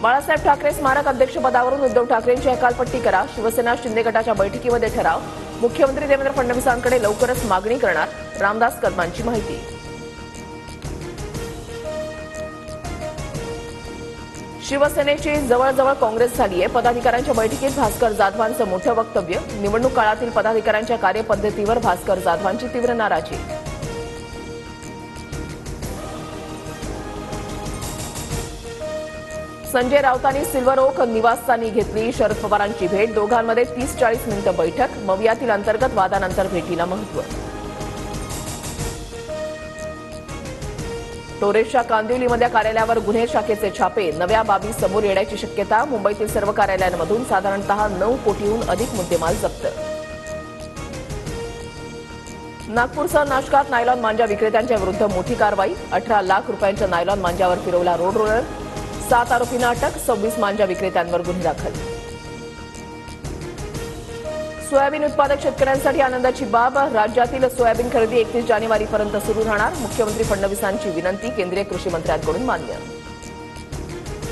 बाळासाहेब ठाकरे स्मारक अध्यक्षपदावरून उद्धव ठाकरेंची हकालपट्टी करा. शिवसेना शिंदे गटाच्या बैठकीमध्ये ठराव. मुख्यमंत्री देवेंद्र फडणवीसांकडे लवकरच मागणी करणार. रामदास कदमांची माहिती. शिवसेनेची जवळजवळ काँग्रेस झाली आहे. पदाधिकाऱ्यांच्या बैठकीत भास्कर जाधवांचं मोठं वक्तव्य. निवडणूक काळातील पदाधिकाऱ्यांच्या कार्यपद्धतीवर भास्कर जाधवांची तीव्र नाराजी. संजय राऊतांनी सिल्वर ओक निवासस्थानी घेतली शरद पवारांची भेट. दोघांमध्ये 30-40 मिनिटं बैठक. मवियातील अंतर्गत वादानंतर भेटीला महत्त्व. टोरेसच्या कांदिवलीमधल्या कार्यालयावर गुन्हे शाखेचे छापे. नव्या बाबी समोर येण्याची शक्यता. मुंबईतील सर्व कार्यालयांमधून साधारणतः 9 कोटीहून अधिक मुद्देमाल जप्त. नागपूरसह नाशकात नायलॉन मांजा विक्रेत्यांच्या विरुद्ध मोठी कारवाई. 18 लाख रुपयांच्या नायलॉन मांजावर फिरवला रोड रोलर. 7 आरोपींना अटक. 26 मांजा विक्रेत्यांवर गुन्हे दाखल. सोयाबीन उत्पादक शेतकऱ्यांसाठी आनंदाची बाब. राज्यातील सोयाबीन खरेदी 31 जानेवारीपर्यंत सुरू राहणार. मुख्यमंत्री फडणवीसांची विनंती केंद्रीय कृषी मंत्र्यांकडून मान्य.